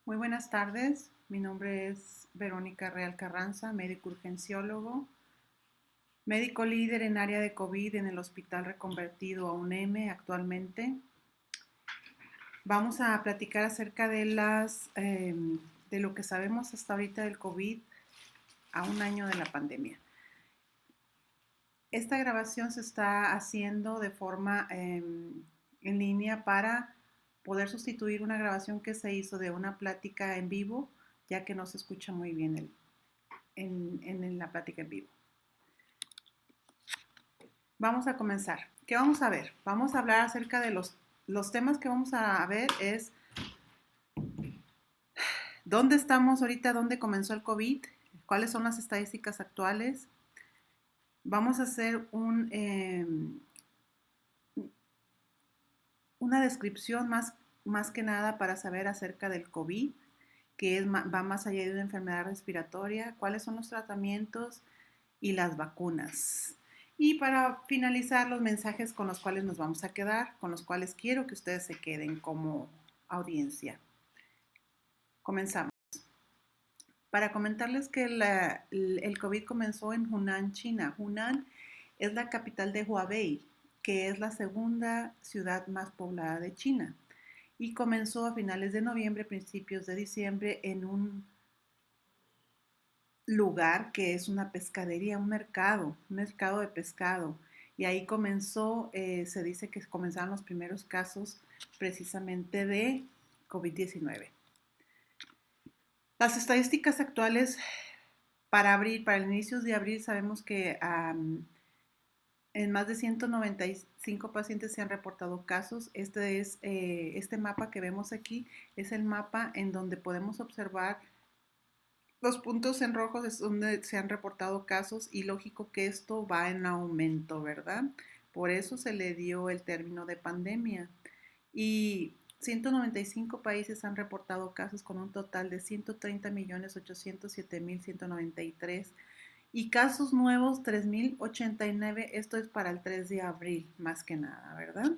Muy buenas tardes, mi nombre es Verónica Real Carranza, médico urgenciólogo, médico líder en área de COVID en el Hospital Reconvertido a UNEM actualmente. Vamos a platicar acerca de lo que sabemos hasta ahorita del COVID a un año de la pandemia. Esta grabación se está haciendo de forma en línea para poder sustituir una grabación que se hizo de una plática en vivo, ya que no se escucha muy bien en la plática en vivo. Vamos a comenzar. ¿Qué vamos a ver? Vamos a hablar acerca de los temas que vamos a ver es dónde estamos ahorita, dónde comenzó el COVID, cuáles son las estadísticas actuales. Vamos a hacer una descripción más que nada para saber acerca del COVID, que va más allá de una enfermedad respiratoria, cuáles son los tratamientos y las vacunas. Y para finalizar, los mensajes con los cuales nos vamos a quedar, con los cuales quiero que ustedes se queden como audiencia. Comenzamos. Para comentarles que el COVID comenzó en Hunan, China. Hunan es la capital de Hubei, que es la segunda ciudad más poblada de China. Y comenzó a finales de noviembre, principios de diciembre, en un lugar que es una pescadería, un mercado de pescado. Y ahí comenzó, se dice que comenzaron los primeros casos precisamente de COVID-19. Las estadísticas actuales para abril, para el inicio de abril, sabemos que en más de 195 pacientes se han reportado casos. Este mapa que vemos aquí es el mapa en donde podemos observar los puntos en rojos, es donde se han reportado casos y lógico que esto va en aumento, ¿verdad? Por eso se le dio el término de pandemia. Y 195 países han reportado casos con un total de 130.807.193 y casos nuevos 3.089. Esto es para el 3 de abril, más que nada, ¿verdad?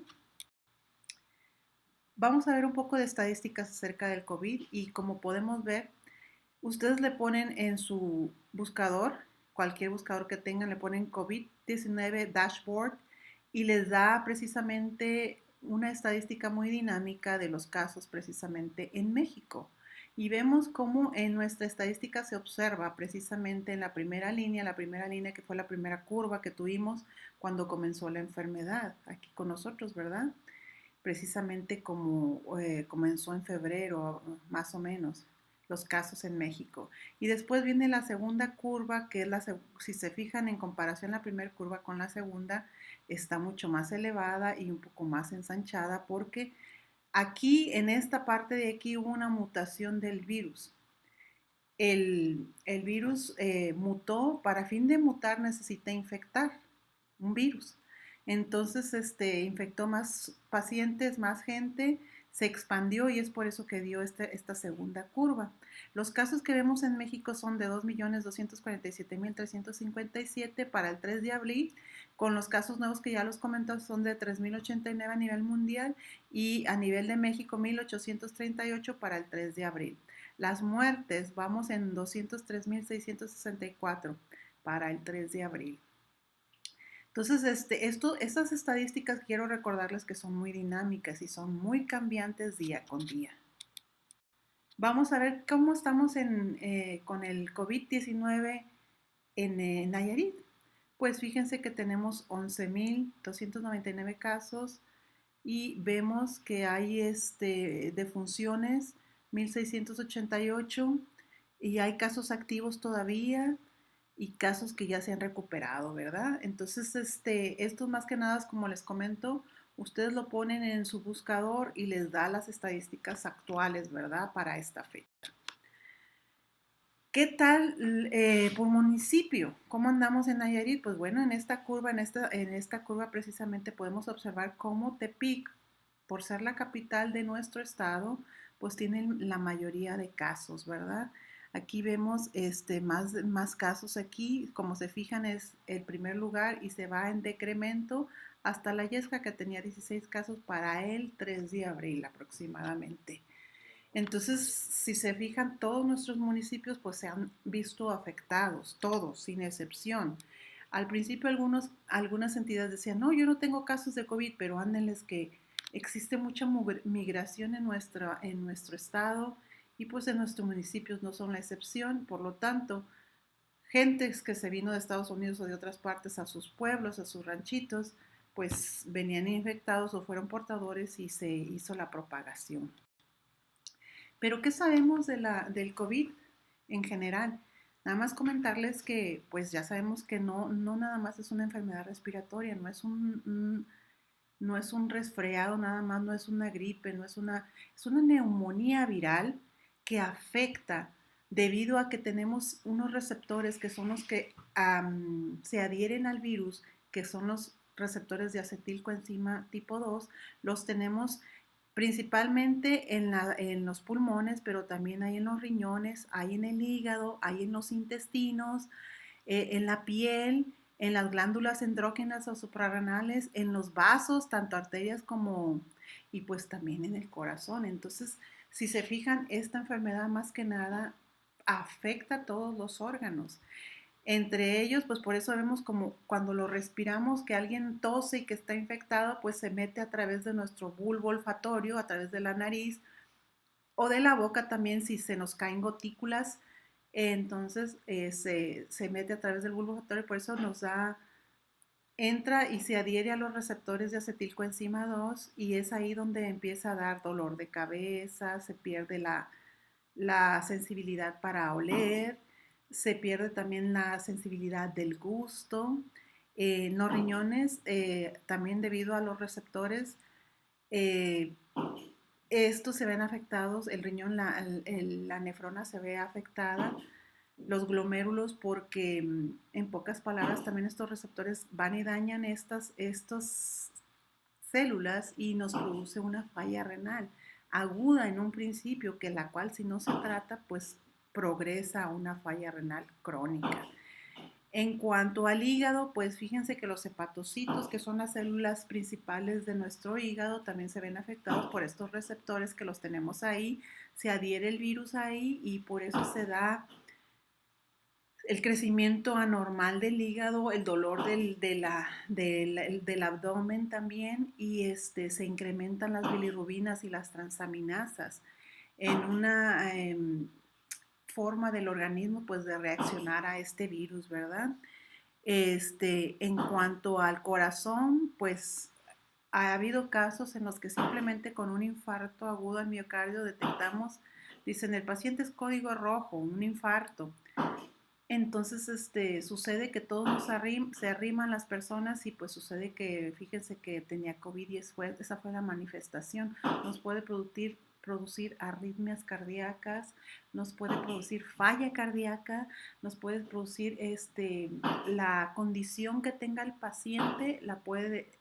Vamos a ver un poco de estadísticas acerca del COVID y como podemos ver, ustedes le ponen en su buscador, cualquier buscador que tengan, le ponen COVID-19 dashboard y les da precisamente una estadística muy dinámica de los casos precisamente en México. Y vemos cómo en nuestra estadística se observa precisamente en la primera línea que fue la primera curva que tuvimos cuando comenzó la enfermedad aquí con nosotros, ¿verdad? Precisamente como comenzó en febrero, más o menos, los casos en México. Y después viene la segunda curva, que es si se fijan en comparación la primera curva con la segunda, está mucho más elevada y un poco más ensanchada porque aquí, en esta parte de aquí, hubo una mutación del virus. El virus mutó, para fin de mutar necesita infectar un virus. Entonces, infectó más pacientes, más gente, se expandió y es por eso que dio esta segunda curva. Los casos que vemos en México son de 2.247.357 para el 3 de abril, con los casos nuevos que ya los comentó son de 3.089 a nivel mundial y a nivel de México 1.838 para el 3 de abril. Las muertes vamos en 203.664 para el 3 de abril. Entonces, estas estadísticas quiero recordarles que son muy dinámicas y son muy cambiantes día con día. Vamos a ver cómo estamos con el COVID-19 en Nayarit. Pues fíjense que tenemos 11.299 casos y vemos que hay defunciones 1.688 y hay casos activos todavía y casos que ya se han recuperado, ¿verdad? Entonces, esto más que nada, como les comento, ustedes lo ponen en su buscador y les da las estadísticas actuales, ¿verdad? Para esta fecha. ¿Qué tal por municipio? ¿Cómo andamos en Nayarit? Pues bueno, en esta curva precisamente podemos observar cómo Tepic, por ser la capital de nuestro estado, pues tiene la mayoría de casos, ¿verdad? Aquí vemos más casos aquí, como se fijan es el primer lugar y se va en decremento hasta la Yesca que tenía 16 casos para el 3 de abril aproximadamente. Entonces, si se fijan, todos nuestros municipios pues se han visto afectados, todos, sin excepción. Al principio algunas entidades decían, no, yo no tengo casos de COVID, pero ándenles que existe mucha migración en nuestro estado y pues en nuestros municipios no son la excepción. Por lo tanto, gentes que se vino de Estados Unidos o de otras partes a sus pueblos, a sus ranchitos, pues venían infectados o fueron portadores y se hizo la propagación. Pero ¿qué sabemos del COVID en general? Nada más comentarles que pues ya sabemos que no nada más es una enfermedad respiratoria, no es un resfriado nada más, no es una gripe, es una neumonía viral que afecta debido a que tenemos unos receptores que son los que se adhieren al virus, que son los receptores de acetilcoenzima tipo 2, los tenemos principalmente en los pulmones, pero también hay en los riñones, hay en el hígado, hay en los intestinos, en la piel, en las glándulas endógenas o suprarrenales, en los vasos, tanto arterias como, y pues también en el corazón. Entonces, si se fijan, esta enfermedad más que nada afecta a todos los órganos. Entre ellos, pues por eso vemos como cuando lo respiramos, que alguien tose y que está infectado, pues se mete a través de nuestro bulbo olfatorio, a través de la nariz o de la boca también si se nos caen gotículas, entonces se mete a través del bulbo olfatorio, por eso entra y se adhiere a los receptores de acetilcoenzima 2 y es ahí donde empieza a dar dolor de cabeza, se pierde la sensibilidad para oler, se pierde también la sensibilidad del gusto. Los riñones, también debido a los receptores, eh, estos se ven afectados, el riñón, la nefrona se ve afectada, los glomérulos, porque en pocas palabras también estos receptores van y dañan estas células y nos produce una falla renal aguda en un principio, que la cual si no se trata, pues progresa a una falla renal crónica. En cuanto al hígado, pues fíjense que los hepatocitos, que son las células principales de nuestro hígado, también se ven afectados por estos receptores que los tenemos ahí, se adhiere el virus ahí y por eso se da el crecimiento anormal del hígado, el dolor del abdomen también y se incrementan las bilirrubinas y las transaminasas en una forma del organismo pues de reaccionar a este virus, ¿verdad? En cuanto al corazón, pues ha habido casos en los que simplemente con un infarto agudo al miocardio detectamos, dicen, el paciente es código rojo, un infarto. Entonces, sucede que todos se arriman las personas y pues sucede que, fíjense que tenía COVID y esa fue la manifestación. Nos puede producir arritmias cardíacas, nos puede producir falla cardíaca, nos puede producir la condición que tenga el paciente, la puede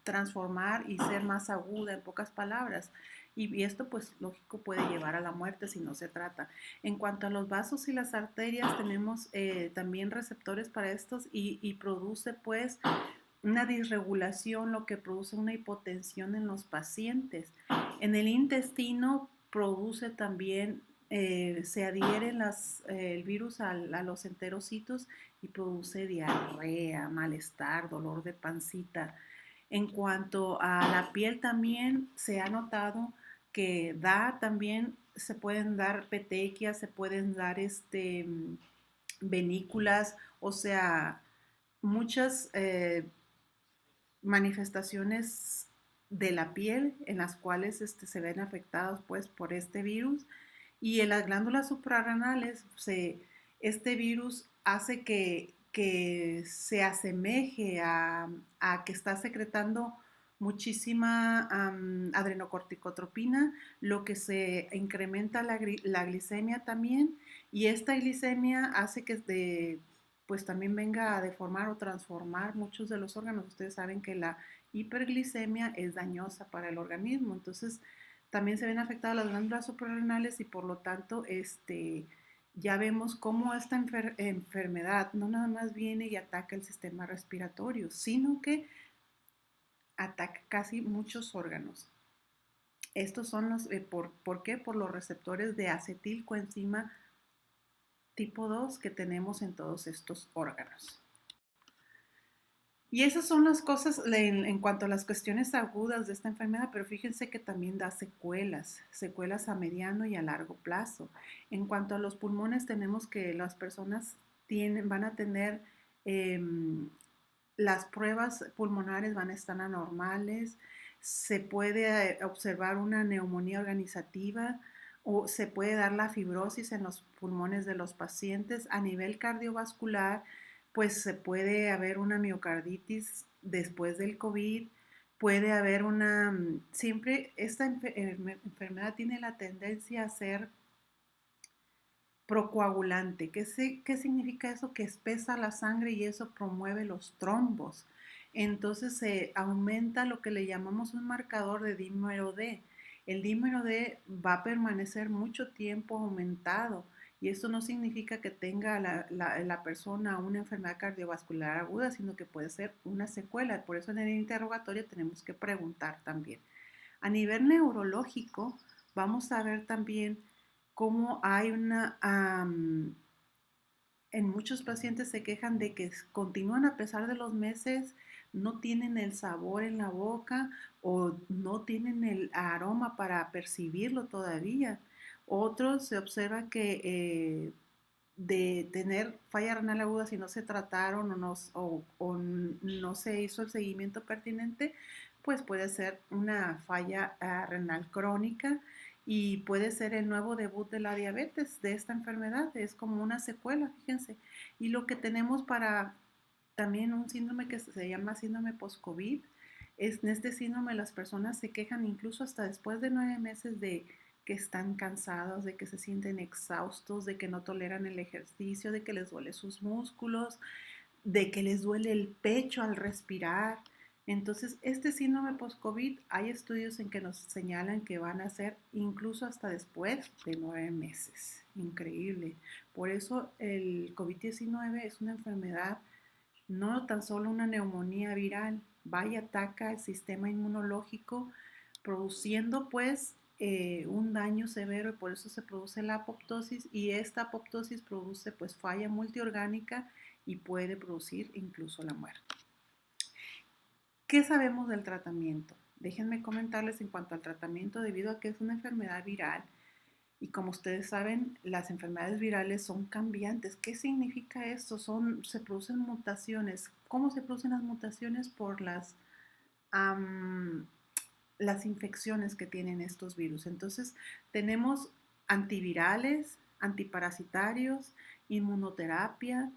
transformar y ser más aguda, en pocas palabras. Y esto, pues, lógico, puede llevar a la muerte si no se trata. En cuanto a los vasos y las arterias, tenemos también receptores para estos y produce, pues, una disregulación, lo que produce una hipotensión en los pacientes. En el intestino produce también, se adhieren el virus a los enterocitos y produce diarrea, malestar, dolor de pancita. En cuanto a la piel también se ha notado que también, se pueden dar petequias, se pueden dar venículas, o sea, muchas manifestaciones de la piel en las cuales se ven afectados pues por este virus y en las glándulas suprarrenales este virus hace que se asemeje a que está secretando muchísima adrenocorticotropina, lo que se incrementa la glicemia también y esta glicemia hace que pues también venga a deformar o transformar muchos de los órganos. Ustedes saben que la hiperglicemia es dañosa para el organismo, entonces también se ven afectadas las glándulas suprarrenales y por lo tanto ya vemos cómo esta enfermedad no nada más viene y ataca el sistema respiratorio, sino que ataca casi muchos órganos. Estos son los, ¿por qué? Por los receptores de acetilcoenzima tipo 2 que tenemos en todos estos órganos. Y esas son las cosas en cuanto a las cuestiones agudas de esta enfermedad, pero fíjense que también da secuelas, secuelas a mediano y a largo plazo. En cuanto a los pulmones, tenemos que las personas van a tener, eh, las pruebas pulmonares van a estar anormales, se puede observar una neumonía organizativa o se puede dar la fibrosis en los pulmones de los pacientes. A nivel cardiovascular, pues se puede haber una miocarditis después del COVID, puede haber una, siempre esta enfermedad tiene la tendencia a ser procoagulante. ¿Qué significa eso? Que espesa la sangre y eso promueve los trombos. Entonces se aumenta lo que le llamamos un marcador de dímero D. El dímero D va a permanecer mucho tiempo aumentado y esto no significa que tenga la persona una enfermedad cardiovascular aguda, sino que puede ser una secuela. Por eso en el interrogatorio tenemos que preguntar también. A nivel neurológico, vamos a ver también cómo hay en muchos pacientes se quejan de que continúan a pesar de los meses, no tienen el sabor en la boca o no tienen el aroma para percibirlo todavía. Otros se observa que de tener falla renal aguda si no se trataron o no se hizo el seguimiento pertinente, pues puede ser una falla renal crónica y puede ser el nuevo debut de la diabetes, de esta enfermedad, es como una secuela, fíjense. Y lo que tenemos para también un síndrome que se llama síndrome post-COVID, en este síndrome las personas se quejan incluso hasta después de 9 meses de que están cansados, de que se sienten exhaustos, de que no toleran el ejercicio, de que les duele sus músculos, de que les duele el pecho al respirar. Entonces, este síndrome post-COVID, hay estudios en que nos señalan que van a ser incluso hasta después de 9 meses. Increíble. Por eso el COVID-19 es una enfermedad, no tan solo una neumonía viral, va y ataca el sistema inmunológico, produciendo pues un daño severo y por eso se produce la apoptosis y esta apoptosis produce pues falla multiorgánica y puede producir incluso la muerte. ¿Qué sabemos del tratamiento? Déjenme comentarles en cuanto al tratamiento debido a que es una enfermedad viral y como ustedes saben, las enfermedades virales son cambiantes. ¿Qué significa esto? Se producen mutaciones. ¿Cómo se producen las mutaciones? Por las infecciones que tienen estos virus. Entonces, tenemos antivirales, antiparasitarios, inmunoterapia,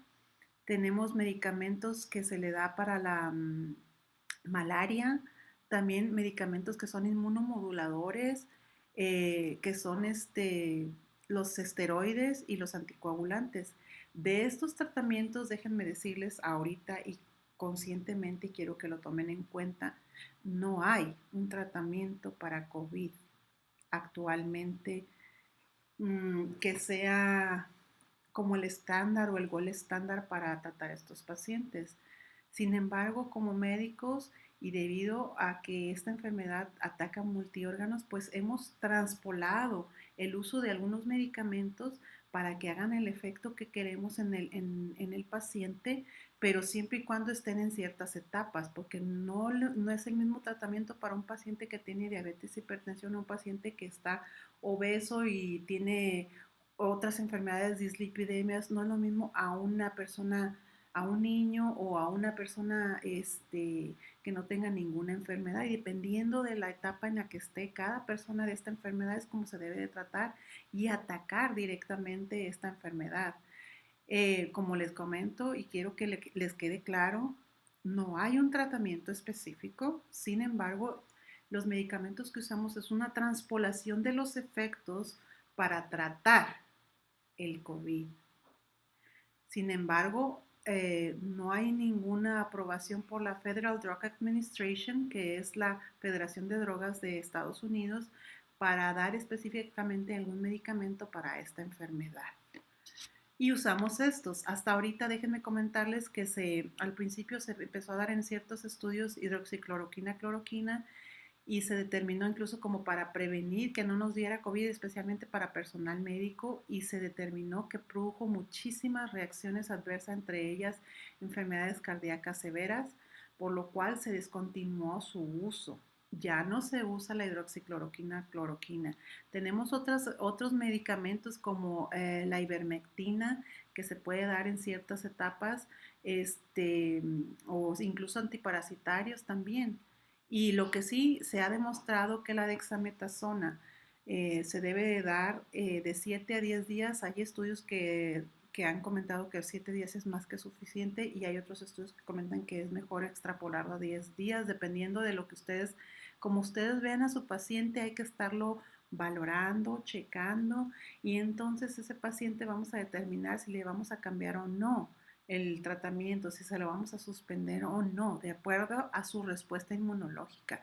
tenemos medicamentos que se le da para la malaria, también medicamentos que son inmunomoduladores, que son los esteroides y los anticoagulantes. De estos tratamientos, déjenme decirles ahorita y conscientemente, quiero que lo tomen en cuenta, no hay un tratamiento para COVID actualmente que sea como el estándar o el gol estándar para tratar a estos pacientes. Sin embargo, como médicos y debido a que esta enfermedad ataca multiórganos, pues hemos traspolado el uso de algunos medicamentos para que hagan el efecto que queremos en el paciente, pero siempre y cuando estén en ciertas etapas, porque no es el mismo tratamiento para un paciente que tiene diabetes, hipertensión, o un paciente que está obeso y tiene otras enfermedades, dislipidemias, no es lo mismo a una persona, a un niño o a una persona que no tenga ninguna enfermedad. Y dependiendo de la etapa en la que esté cada persona de esta enfermedad es como se debe de tratar y atacar directamente esta enfermedad. Como les comento y quiero que les quede claro, no hay un tratamiento específico, sin embargo, los medicamentos que usamos es una transpolación de los efectos para tratar el COVID. Sin embargo, no hay ninguna aprobación por la Federal Drug Administration, que es la Federación de Drogas de Estados Unidos, para dar específicamente algún medicamento para esta enfermedad. Y usamos estos. Hasta ahorita déjenme comentarles que al principio se empezó a dar en ciertos estudios hidroxicloroquina, cloroquina, y se determinó incluso como para prevenir que no nos diera COVID, especialmente para personal médico, y se determinó que produjo muchísimas reacciones adversas, entre ellas enfermedades cardíacas severas, por lo cual se descontinuó su uso. Ya no se usa la hidroxicloroquina, cloroquina. Tenemos otros medicamentos como la ivermectina, que se puede dar en ciertas etapas, o incluso antiparasitarios también. Y lo que sí se ha demostrado que la dexametasona se debe de dar de 7 a 10 días. Hay estudios que han comentado que 7 días es más que suficiente y hay otros estudios que comentan que es mejor extrapolarlo a 10 días, dependiendo de lo que ustedes, como ustedes vean a su paciente, hay que estarlo valorando, checando, y entonces ese paciente vamos a determinar si le vamos a cambiar o no el tratamiento, si se lo vamos a suspender o no, de acuerdo a su respuesta inmunológica.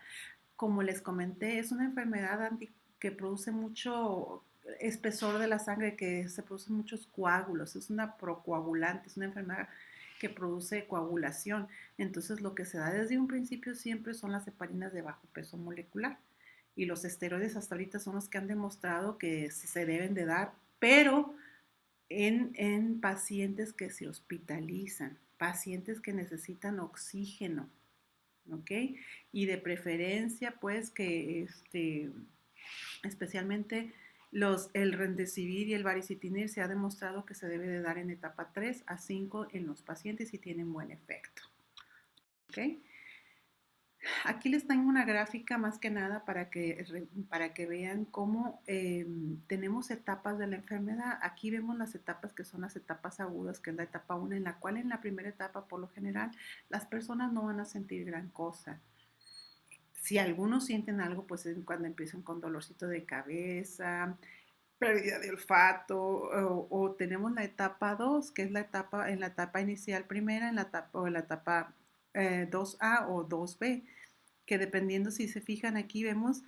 Como les comenté, es una enfermedad que produce mucho espesor de la sangre, que se producen muchos coágulos, es una procoagulante, es una enfermedad que produce coagulación. Entonces lo que se da desde un principio siempre son las heparinas de bajo peso molecular. Y los esteroides hasta ahorita son los que han demostrado que se deben de dar, pero en pacientes que se hospitalizan, pacientes que necesitan oxígeno, ¿ok? Y de preferencia, pues, que especialmente el Remdesivir y el Baricitinib se ha demostrado que se debe de dar en etapa 3 a 5 en los pacientes y tienen buen efecto, ¿ok? Aquí les tengo una gráfica más que nada para que vean cómo tenemos etapas de la enfermedad. Aquí vemos las etapas que son las etapas agudas, que es la etapa 1, en la cual en la primera etapa, por lo general, las personas no van a sentir gran cosa. Si algunos sienten algo, pues es cuando empiezan con dolorcito de cabeza, pérdida de olfato, o tenemos la etapa 2, que es en la etapa inicial primera, en la etapa 2A o 2B, que dependiendo si se fijan aquí vemos,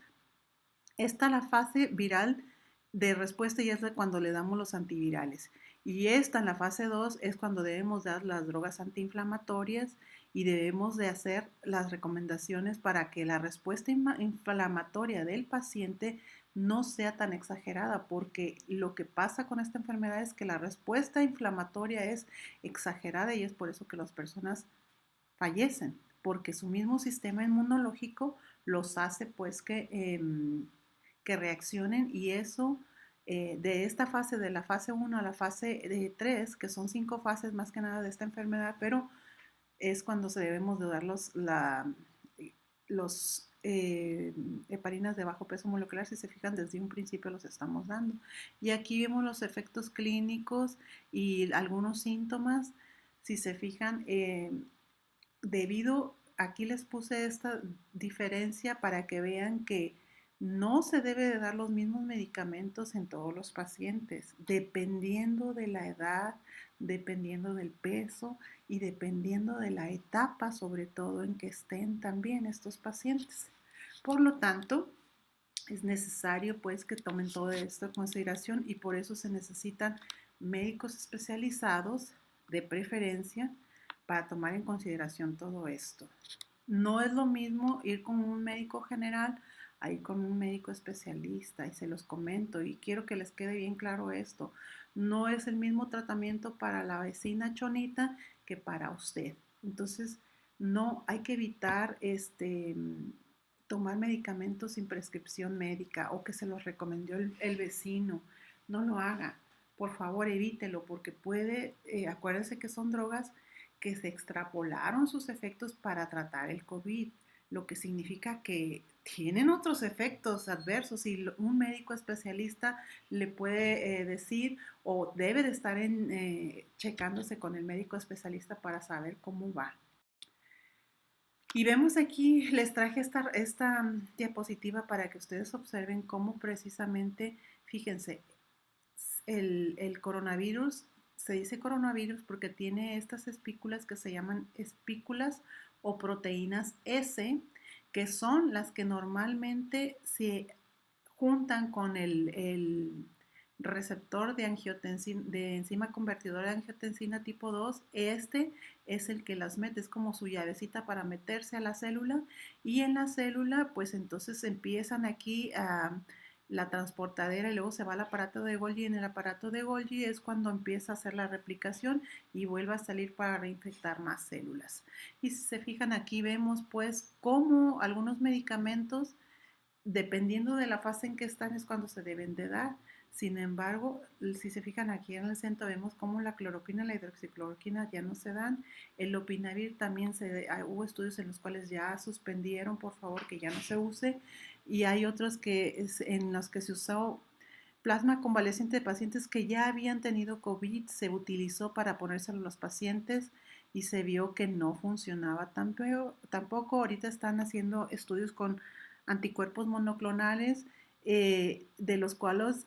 esta la fase viral de respuesta y es cuando le damos los antivirales. Y esta en la fase 2 es cuando debemos dar las drogas antiinflamatorias y debemos de hacer las recomendaciones para que la respuesta inflamatoria del paciente no sea tan exagerada, porque lo que pasa con esta enfermedad es que la respuesta inflamatoria es exagerada y es por eso que las personas fallecen, porque su mismo sistema inmunológico los hace pues que reaccionen, y eso de esta fase, de la fase 1 a la fase 3, que son 5 fases más que nada de esta enfermedad, pero es cuando se debemos de dar los heparinas de bajo peso molecular. Si se fijan, desde un principio los estamos dando. Y aquí vemos los efectos clínicos y algunos síntomas. Si se fijan, aquí les puse esta diferencia para que vean que no se debe de dar los mismos medicamentos en todos los pacientes, dependiendo de la edad, dependiendo del peso y dependiendo de la etapa, sobre todo en que estén también estos pacientes. Por lo tanto, es necesario pues que tomen todo esto en consideración, y por eso se necesitan médicos especializados de preferencia para tomar en consideración todo esto. No es lo mismo ir con un médico general a ir con un médico especialista, y se los comento y quiero que les quede bien claro esto. No es el mismo tratamiento para la vecina Chonita que para usted. Entonces, no hay que evitar tomar medicamentos sin prescripción médica o que se los recomendó el vecino. No lo haga. Por favor, evítelo, porque acuérdense que son drogas que se extrapolaron sus efectos para tratar el COVID, lo que significa que tienen otros efectos adversos, y un médico especialista le puede decir, o debe de estar checándose con el médico especialista para saber cómo va. Y vemos aquí, les traje esta diapositiva para que ustedes observen cómo precisamente, fíjense, el coronavirus, se dice coronavirus porque tiene estas espículas que se llaman espículas o proteínas S, que son las que normalmente se juntan con receptor de enzima convertidora de angiotensina tipo 2. Este es el que las mete, es como su llavecita para meterse a la célula, y en la célula pues entonces empiezan aquí a la transportadera y luego se va al aparato de Golgi. En el aparato de Golgi es cuando empieza a hacer la replicación y vuelve a salir para reinfectar más células. Y si se fijan aquí vemos pues cómo algunos medicamentos, dependiendo de la fase en que están, es cuando se deben de dar. Sin embargo, si se fijan aquí en el centro, vemos cómo la cloroquina y la hidroxicloroquina ya no se dan. El lopinavir también hubo estudios en los cuales ya suspendieron, por favor, que ya no se use. Y hay otros en los que se usó plasma convaleciente de pacientes que ya habían tenido COVID, se utilizó para ponérselo a los pacientes y se vio que no funcionaba tampoco. Ahorita están haciendo estudios con anticuerpos monoclonales, de los cuales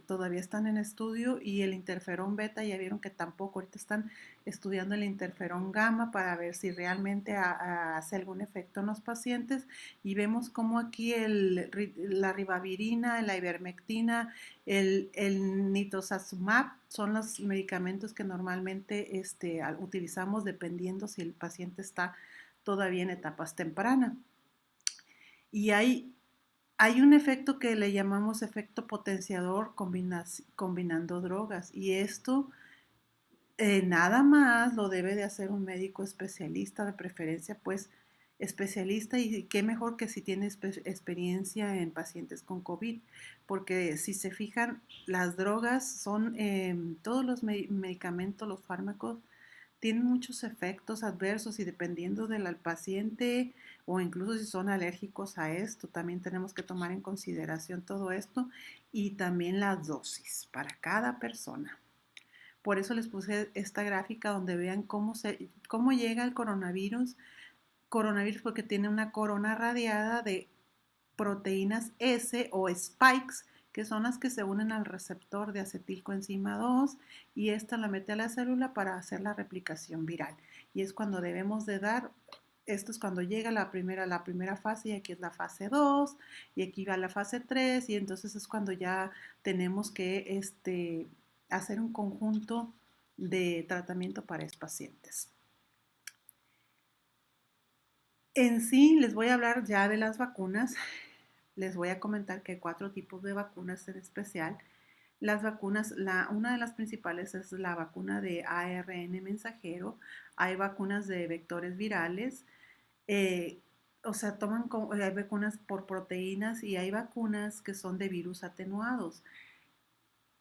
todavía están en estudio, y el interferón beta ya vieron que tampoco. Ahorita están estudiando el interferón gamma para ver si realmente hace algún efecto en los pacientes, y vemos como aquí la ribavirina, la ivermectina, el nitocizumab son los medicamentos que normalmente utilizamos dependiendo si el paciente está todavía en etapas tempranas. Y hay un efecto que le llamamos efecto potenciador combinando drogas, y esto nada más lo debe de hacer un médico especialista, de preferencia pues especialista, y qué mejor que si tiene experiencia en pacientes con COVID, porque si se fijan, las drogas son, todos los medicamentos, los fármacos, tienen muchos efectos adversos, y dependiendo del paciente o incluso si son alérgicos a esto, también tenemos que tomar en consideración todo esto, y también la dosis para cada persona. Por eso les puse esta gráfica donde vean cómo llega el coronavirus. Coronavirus porque tiene una corona radiada de proteínas S o spikes, que son las que se unen al receptor de acetilcoenzima 2, y esta la mete a la célula para hacer la replicación viral. Y es cuando debemos de dar, esto es cuando llega la primera fase, y aquí es la fase 2, y aquí va la fase 3, y entonces es cuando ya tenemos que hacer un conjunto de tratamiento para estos pacientes. En sí, les voy a hablar ya de las vacunas. Les voy a comentar que hay 4 tipos de vacunas en especial. Las vacunas, una de las principales es la vacuna de ARN mensajero. Hay vacunas de vectores virales, eh, o sea, hay vacunas por proteínas, y hay vacunas que son de virus atenuados.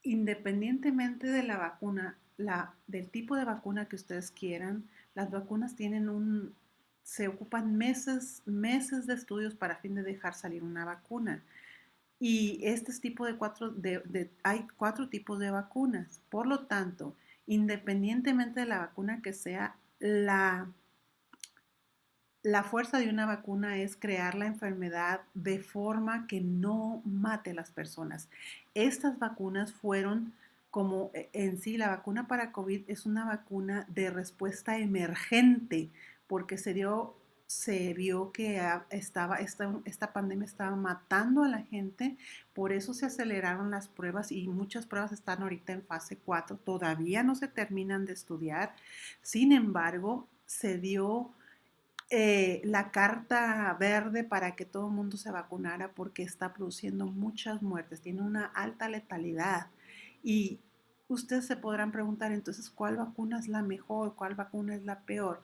Independientemente de la vacuna, del tipo de vacuna que ustedes quieran, las vacunas se ocupan meses de estudios para fin de dejar salir una vacuna. Y este tipo hay 4 tipos de vacunas. Por lo tanto, independientemente de la vacuna que sea, la fuerza de una vacuna es crear la enfermedad de forma que no mate a las personas. Estas vacunas fueron como en sí, la vacuna para COVID es una vacuna de respuesta emergente, porque se vio que esta pandemia estaba matando a la gente. Por eso se aceleraron las pruebas, y muchas pruebas están ahorita en fase 4, todavía no se terminan de estudiar. Sin embargo, se dio la carta verde para que todo el mundo se vacunara, porque está produciendo muchas muertes, tiene una alta letalidad. Y ustedes se podrán preguntar entonces, ¿cuál vacuna es la mejor? ¿Cuál vacuna es la peor?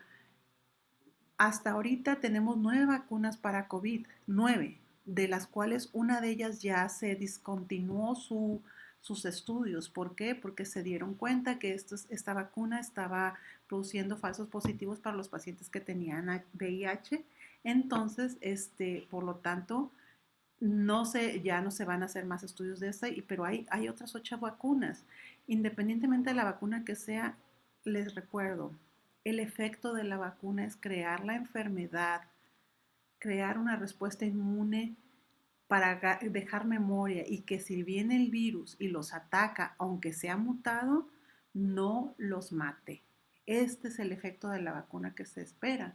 Hasta ahorita tenemos 9 vacunas para COVID, 9, de las cuales una de ellas ya se discontinuó sus estudios. ¿Por qué? Porque se dieron cuenta que esta vacuna estaba produciendo falsos positivos para los pacientes que tenían VIH. Entonces, por lo tanto, ya no se van a hacer más estudios de esta, pero hay otras 8 vacunas. Independientemente de la vacuna que sea, les recuerdo, el efecto de la vacuna es crear la enfermedad, crear una respuesta inmune para dejar memoria, y que si viene el virus y los ataca, aunque sea mutado, no los mate. Este es el efecto de la vacuna que se espera,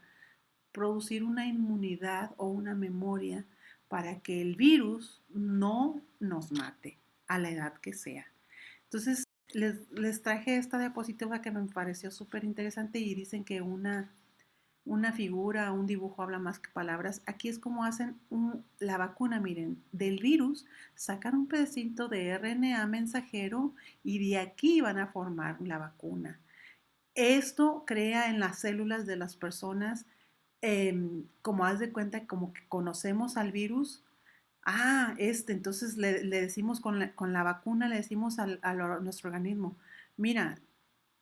producir una inmunidad o una memoria para que el virus no nos mate. a la edad que sea. Entonces, les traje esta diapositiva que me pareció súper interesante y dicen que una figura, un dibujo habla más que palabras. Aquí es como hacen la vacuna, miren, del virus, sacan un pedacito de RNA mensajero y de aquí van a formar la vacuna. Esto crea en las células de las personas, como haz de cuenta, como que conocemos al virus. Entonces le decimos con la vacuna, le decimos nuestro organismo, mira,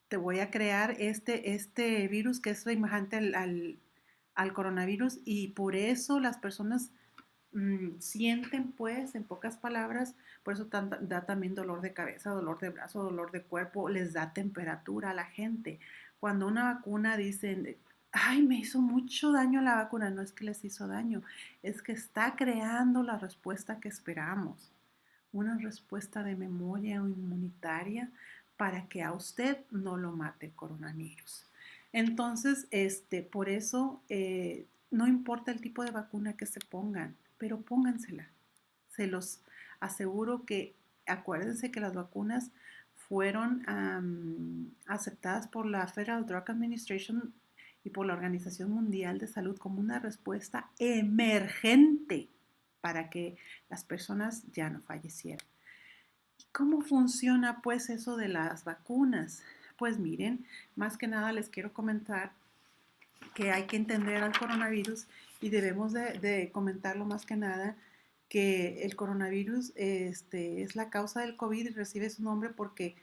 te voy a crear este virus que es semejante al coronavirus y por eso las personas sienten, pues, en pocas palabras, por eso da también dolor de cabeza, dolor de brazo, dolor de cuerpo, les da temperatura a la gente. Cuando una vacuna dicen, ay, me hizo mucho daño la vacuna, no es que les hizo daño, es que está creando la respuesta que esperamos, una respuesta de memoria inmunitaria para que a usted no lo mate el coronavirus. Entonces, por eso no importa el tipo de vacuna que se pongan, pero póngansela. Se los aseguro que acuérdense que las vacunas fueron aceptadas por la Federal Drug Administration y por la Organización Mundial de Salud como una respuesta emergente para que las personas ya no fallecieran. ¿Y cómo funciona pues eso de las vacunas? Pues miren, más que nada les quiero comentar que hay que entender al coronavirus y debemos de comentarlo más que nada que el coronavirus es la causa del COVID y recibe su nombre porque,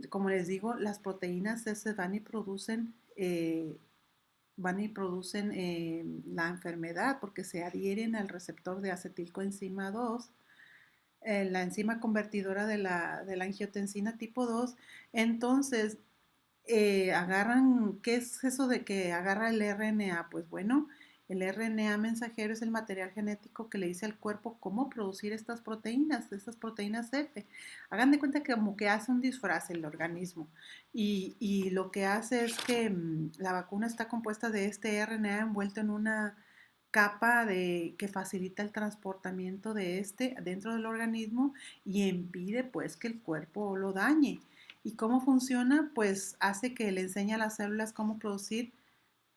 como les digo, las proteínas se van y producen la enfermedad porque se adhieren al receptor de acetilcoenzima 2, la enzima convertidora de la angiotensina tipo 2. Entonces, ¿qué es eso de que agarra el RNA? Pues bueno, el RNA mensajero es el material genético que le dice al cuerpo cómo producir estas proteínas F. Hagan de cuenta que como que hace un disfraz el organismo y lo que hace es que la vacuna está compuesta de este RNA envuelto en una capa que facilita el transportamiento de dentro del organismo y impide pues que el cuerpo lo dañe. ¿Y cómo funciona? Pues hace que le enseñe a las células cómo producir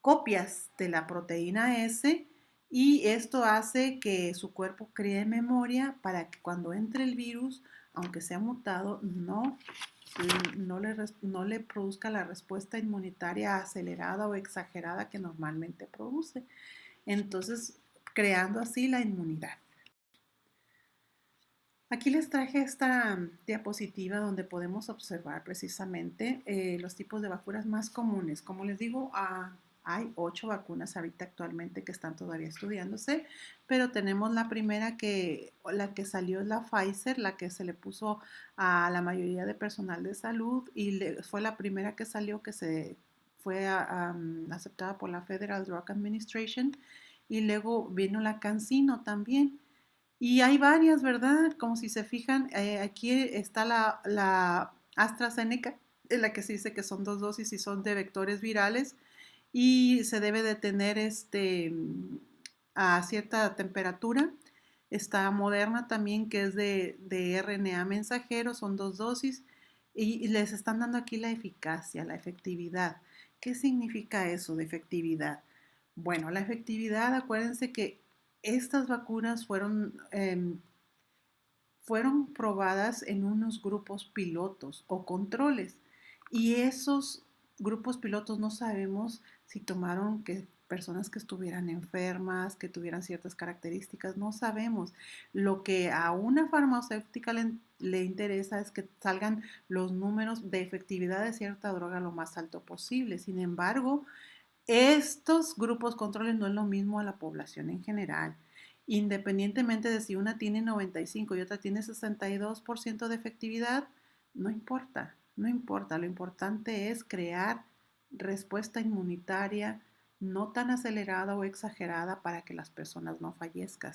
copias de la proteína S y esto hace que su cuerpo cree memoria para que cuando entre el virus, aunque sea mutado, no le produzca la respuesta inmunitaria acelerada o exagerada que normalmente produce. Entonces, creando así la inmunidad. Aquí les traje esta diapositiva donde podemos observar precisamente los tipos de vacunas más comunes. Como les digo, hay 8 vacunas ahorita actualmente que están todavía estudiándose, pero tenemos la primera la que salió es la Pfizer, la que se le puso a la mayoría de personal de salud y fue la primera que salió que fue aceptada por la Federal Drug Administration y luego vino la CanSino también. Y hay varias, ¿verdad? Como si se fijan, aquí está la AstraZeneca, en la que se dice que son 2 dosis y son de vectores virales y se debe de tener a cierta temperatura. Está Moderna también, que es de RNA mensajero, son 2 dosis y les están dando aquí la eficacia, la efectividad. ¿Qué significa eso de efectividad? Bueno, la efectividad, acuérdense que estas vacunas fueron probadas en unos grupos pilotos o controles y esos grupos pilotos no sabemos si tomaron personas que estuvieran enfermas, que tuvieran ciertas características, no sabemos. Lo que a una farmacéutica le interesa es que salgan los números de efectividad de cierta droga lo más alto posible. Sin embargo, estos grupos controles no es lo mismo a la población en general. Independientemente de si una tiene 95 y otra tiene 62% de efectividad, no importa, no importa. Lo importante es crear respuesta inmunitaria no tan acelerada o exagerada para que las personas no fallezcan.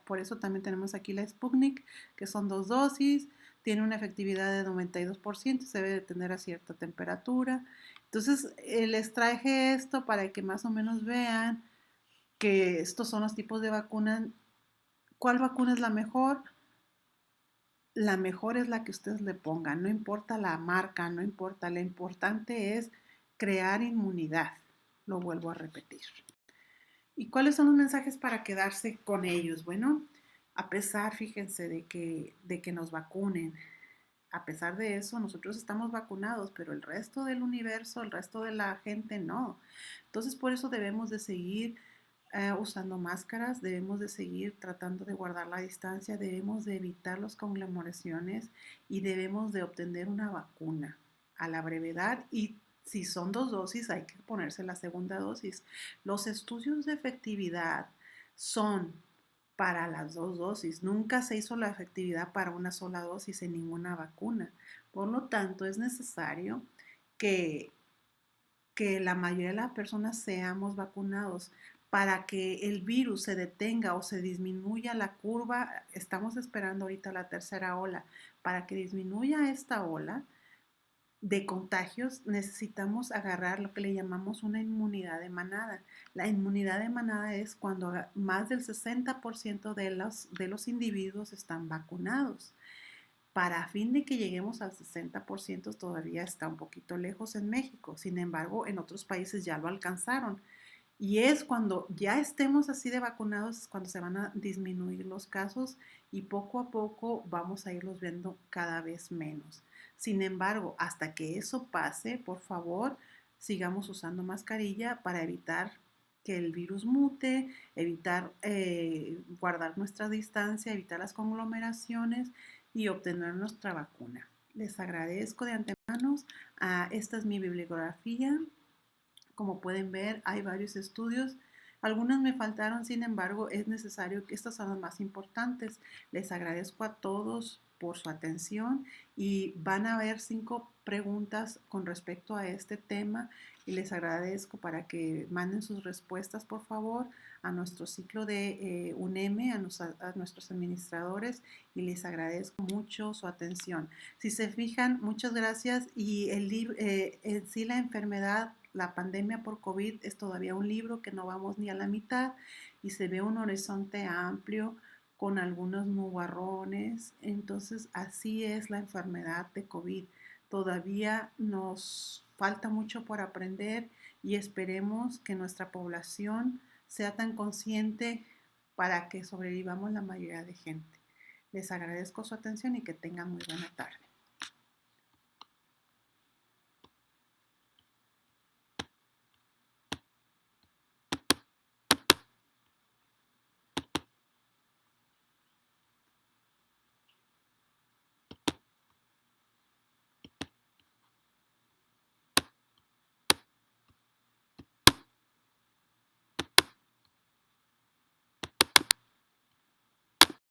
Por eso también tenemos aquí la Sputnik, que son 2 dosis, tiene una efectividad de 92%, se debe de tener a cierta temperatura. Entonces, les traje esto para que más o menos vean que estos son los tipos de vacunas. ¿Cuál vacuna es la mejor? la mejor es la que ustedes le pongan, no importa la marca, no importa, lo importante es crear inmunidad, lo vuelvo a repetir. ¿Y cuáles son los mensajes para quedarse con ellos? Bueno, a pesar, fíjense, de que nos vacunen, a pesar de eso, nosotros estamos vacunados, pero el resto del universo, el resto de la gente no. Entonces, por eso debemos de seguir usando máscaras, debemos de seguir tratando de guardar la distancia, debemos de evitar las conglomeraciones y debemos de obtener una vacuna a la brevedad y si son 2 dosis hay que ponerse la segunda dosis. Los estudios de efectividad son para las 2 dosis. Nunca se hizo la efectividad para una sola dosis en ninguna vacuna. Por lo tanto, es necesario que, que la mayoría de las personas seamos vacunados para que el virus se detenga o se disminuya la curva. Estamos esperando ahorita la tercera ola. Para que disminuya esta ola de contagios, necesitamos agarrar lo que le llamamos una inmunidad de manada. La inmunidad de manada es cuando más del 60% de los individuos están vacunados. Para fin de que lleguemos al 60% todavía está un poquito lejos en México. Sin embargo, en otros países ya lo alcanzaron. Y es cuando ya estemos así de vacunados, es cuando se van a disminuir los casos y poco a poco vamos a irlos viendo cada vez menos. Sin embargo, hasta que eso pase, por favor, sigamos usando mascarilla para evitar que el virus mute, evitar guardar nuestra distancia, evitar las conglomeraciones y obtener nuestra vacuna. Les agradezco de antemano. Esta es mi bibliografía. Como pueden ver, hay varios estudios. Algunos me faltaron, sin embargo, es necesario que estas son las más importantes. Les agradezco a todos por su atención y van a haber 5 preguntas con respecto a este tema y les agradezco para que manden sus respuestas, por favor, a nuestro ciclo de UNEM, a nuestros administradores y les agradezco mucho su atención. Si se fijan, muchas gracias y en sí la enfermedad, la pandemia por COVID es todavía un libro que no vamos ni a la mitad y se ve un horizonte amplio con algunos nubarrones. Entonces, así es la enfermedad de COVID. Todavía nos falta mucho por aprender y esperemos que nuestra población sea tan consciente para que sobrevivamos la mayoría de gente. Les agradezco su atención y que tengan muy buena tarde.